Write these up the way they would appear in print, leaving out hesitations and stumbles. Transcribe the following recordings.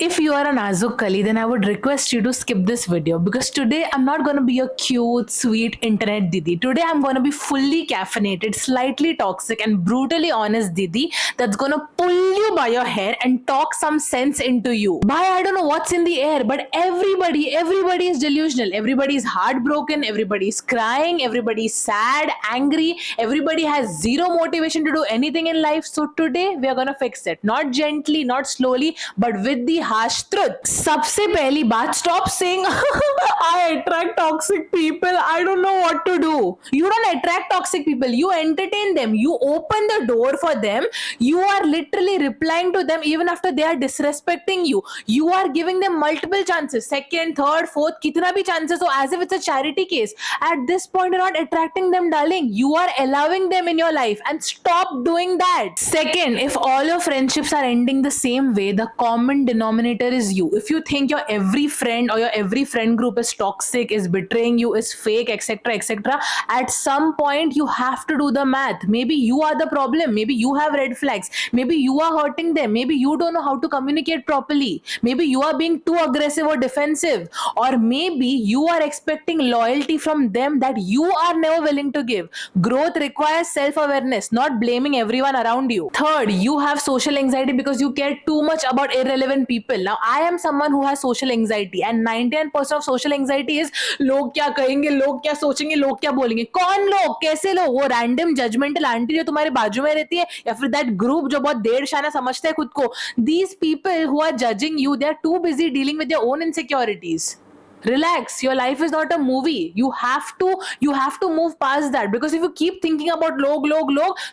If you are a Nazuk Kali, then I would request you to skip this video because today I'm not going to be a cute, sweet internet Didi. Today I'm going to be fully caffeinated, slightly toxic, and brutally honest Didi that's going to pull you by your hair and talk some sense into you. Bhai, I don't know what's in the air, but everybody is delusional. Everybody is heartbroken, everybody is crying, everybody is sad, angry, everybody has zero motivation to do anything in life. So today we are going to fix it. Not gently, not slowly, but with the harsh truth. सबसे पहली बात, stop saying I attract toxic people. I don't know what to do. You don't attract toxic people. You entertain them. You open the door for them. You are literally replying to them even after they are disrespecting you. You are giving them multiple chances. Second, third, fourth, कितना भी chances हो, as if it's a charity case. At this point, you're not attracting them, darling. You are allowing them in your life, and stop doing that. Second, if all your friendships are ending the same way, the common denominator is you. If you think your every friend or your every friend group is toxic, is betraying you, is fake, etc., at some point you have to do the math. Maybe you are the problem. Maybe you have red flags. Maybe you are hurting them. Maybe you don't know how to communicate properly. Maybe you are being too aggressive or defensive. Or maybe you are expecting loyalty from them that you are never willing to give. Growth requires self-awareness, not blaming everyone around you. Third, you have social anxiety because you care too much about irrelevant people. Now, I am someone who has social anxiety, and 99% of social anxiety is लोग क्या कहेंगे, लोग क्या सोचेंगे, लोग क्या बोलेंगे. कौन लोग, कैसे लोग? वो रैंडम जजमेंटल आंटी जो तुम्हारे बाजू में रहती है, या फिर दैट ग्रुप जो बहुत देर शाना समझते हैं खुद को. These people who are judging you, they are too busy dealing with their own insecurities. Relax, your life is not a movie. You have to move past that, because if you keep thinking about log,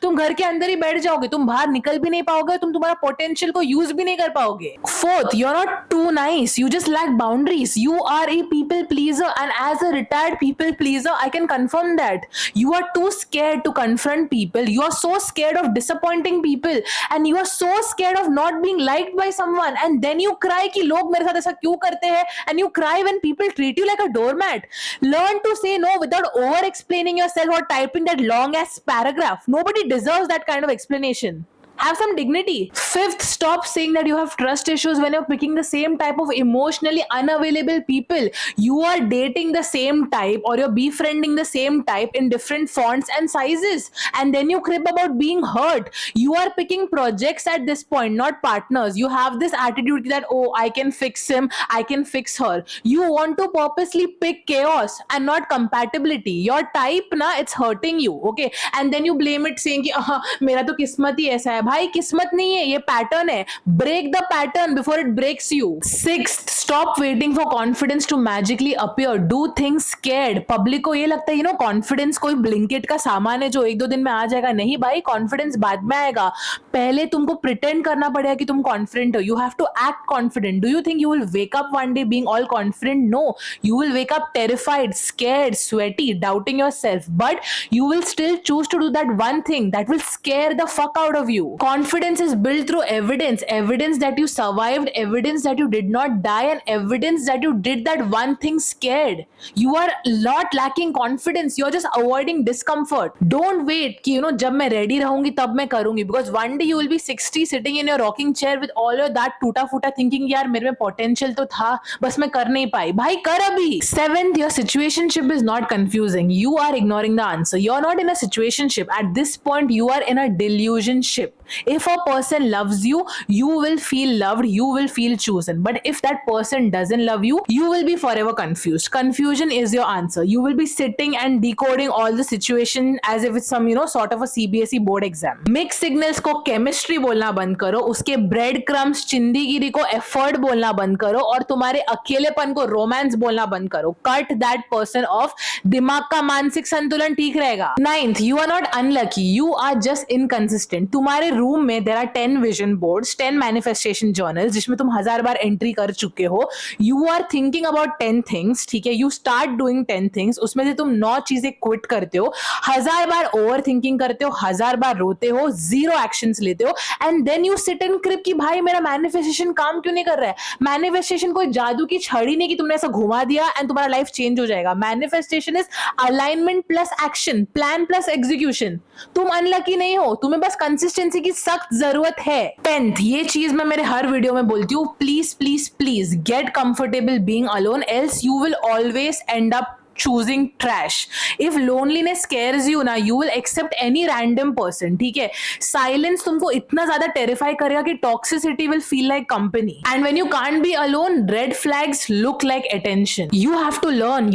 तुम घर के अंदर ही बैठ जाओगे, तुम बाहर निकल भी नहीं पाओगे, तुम तुम्हारा potential को use भी नहीं कर पाओगे. Fourth, you're not too nice. You just lack boundaries. You are a people pleaser, and as a retired people pleaser, I can confirm that. You are too scared to confront people. You are so scared of disappointing people, and you are so scared of not being liked by someone, and then you cry कि लोग मेरे साथ ऐसा क्यों करते हैं, and you cry when people treat you like a doormat. Learn to say no without over explaining yourself or typing that long ass paragraph. Nobody deserves that kind of explanation. Have some dignity. Fifth, stop saying that you have trust issues when you're picking the same type of emotionally unavailable people. You are dating the same type, or you're befriending the same type in different fonts and sizes, and then you crib about being hurt. You are picking projects at this point, not partners. You have this attitude that, oh, I can fix him, I can fix her. You want to purposely pick chaos and not compatibility. Your type na, it's hurting you, okay? And then you blame it saying कि मेरा तो किस्मत ही ऐसा है. भाई किस्मत नहीं है, ये पैटर्न है. Break the pattern before it breaks you. Sixth, stop waiting for confidence to magically appear. Do things scared. Public को ये लगता है कॉन्फिडेंस कोई ब्लिंकेट का सामान है जो एक दो दिन में आ जाएगा. नहीं भाई, कॉन्फिडेंस बाद में आएगा. पहले तुमको प्रिटेंड करना पड़ेगा कि तुम कॉन्फिडेंट हो. You have to act confident. Do you think you will wake up one day being all confident? No, you will wake up terrified, scared, sweaty, doubting yourself, but you will still choose to do that one thing that will scare the fuck out of you. Confidence is built through evidence that you survived, evidence that you did not die, and evidence that you did that one thing scared. You are not lacking confidence, you are just avoiding discomfort. Don't wait कि जब मैं ready रहूंगी तब मैं करूंगी, because one day you will be 60 sitting in your rocking chair with all your that टूटा फूटा thinking यार मेरे में potential तो था, बस मैं कर नहीं पाई. भाई कर अभी. Seventh, your situationship is not confusing. You are ignoring the answer. You are not in a situationship. At this point, you are in a delusionship. If a person loves you, you will feel loved, you will feel chosen. But if that person doesn't love you, you will be forever confused. Confusion is your answer. You will be sitting and decoding all the situation as if it's some sort of a CBSE board exam. Mixed signals को chemistry बोलना बंद करो, उसके bread crumbs चिंदीगिरी को effort बोलना बंद करो, और तुम्हारे अकेलेपन को romance बोलना बंद करो. Cut that person off. दिमाग का मानसिक संतुलन ठीक रहेगा. Ninth, you are not unlucky. You are just inconsistent. तुम्हारे रूम में there are 10 vision boards, 10 manifestation journals जिसमें तुम 1000 बार एंट्री कर चुके हो. You are thinking about 10 things, ठीक है? You start doing 10 things, उसमें से तुम 9 चीजें क्विट करते हो, 1000 बार ओवर थिंकिंग करते हो, 1000 बार रोते हो, 0 एक्शंस लेते हो, and then you sit and crib कि भाई मेरा मैनिफेस्टेशन काम क्यों नहीं कर रहा है. मैनिफेस्टेशन कोई जादू की छड़ी नहीं कि तुमने ऐसा घुमा दिया एंड तुम्हारा लाइफ चेंज हो जाएगा. Manifestation is alignment plus action, plan plus execution. तुम अनलकी नहीं हो, तुम्हें बस कंसिस्टेंसी की की सख्त जरूरत है। 10th, ये चीज मैं मेरे हर वीडियो में बोलती हूँ, please please please get comfortable being alone, else you will always and up choosing trash. If loneliness scares you ना, you will accept any random person. ठीक है, silence तुमको इतना ज्यादा terrify करेगा कि toxicity will feel like company. And when you can't be alone, red flags look like attention. You have to learn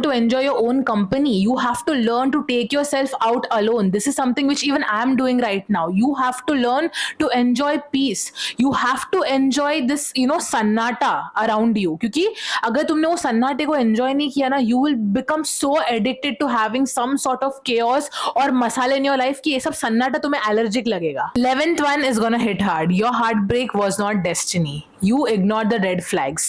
to enjoy your own company. You have to learn to take yourself out alone. This is something which even I am doing right now. You have to learn to enjoy peace. You have to enjoy this, sannata around you. क्योंकि अगर तुमने वो सन्नाटे को enjoy नहीं किया ना, you will become so addicted to having some sort of chaos और मसाले in your life कि ये सब सन्नाटा तुम्हें allergic लगेगा. 11th one is gonna hit hard. Your heartbreak was not destiny. You ignored the red flags.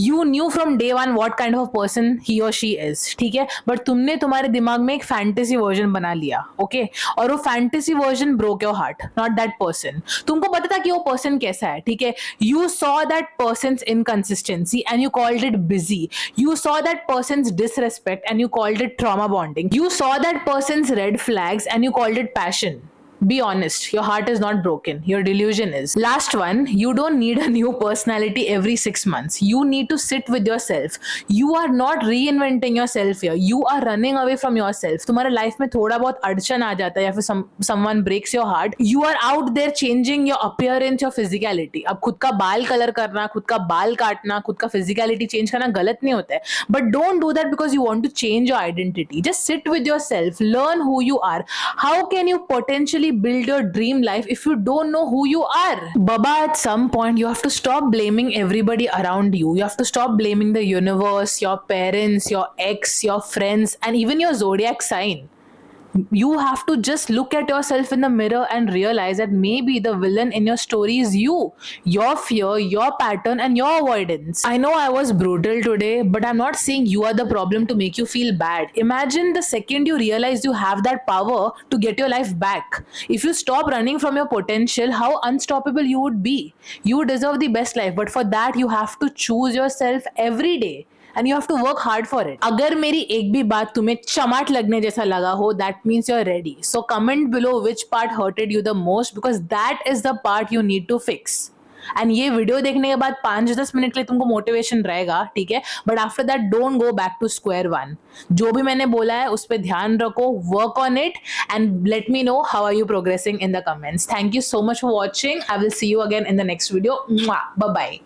You knew from day one what kind of a person he or she is. ठीक है, but तुमने तुम्हारे दिमाग में एक fantasy version बना लिया, okay? और वो fantasy version broke your heart, not that person. तुमको पता था कि वो person कैसा है, ठीक है? You saw that person's inconsistency and you called it busy. You saw that person's disrespect and you called it trauma bonding. You saw that person's red flags and you called it passion. Be honest, your heart is not broken. Your delusion is. Last one, you don't need a new personality every 6 months. You need to sit with yourself. You are not reinventing yourself here. You are running away from yourself. तुम्हारे life में थोड़ा बहुत अड़चन आ जाता है या फिर someone breaks your heart. You are out there changing your appearance, your physicality. अब खुद का बाल कलर करना, खुद का बाल काटना, खुद का physicality change करना गलत नहीं होता है. But don't do that because you want to change your identity. Just sit with yourself. Learn who you are. How can you potentially build your dream life if you don't know who you are? Baba, at some point you have to stop blaming everybody around you. You have to stop blaming the universe, your parents, your ex, your friends, and even your zodiac sign. You have to just look at yourself in the mirror and realize that maybe the villain in your story is you, your fear, your pattern, and your avoidance. I know I was brutal today, but I'm not saying you are the problem to make you feel bad. Imagine the second you realize you have that power to get your life back. If you stop running from your potential, how unstoppable you would be. You deserve the best life, but for that you have to choose yourself every day. And you have to work hard for it. अगर मेरी एक भी बात तुम्हें चमाट लगने जैसा लगा हो, that means you're ready. So comment below which part hurted you the most because that is the part you need to fix. And ये वीडियो देखने के बाद 5-10 मिनट के लिए तुमको मोटिवेशन रहेगा, ठीक है, but after that don't go back to square one. जो भी मैंने बोला है उस पर ध्यान रखो, work on it and let me know how are you progressing in the comments. Thank you so much for watching. I will see you again in the next video. Bye bye.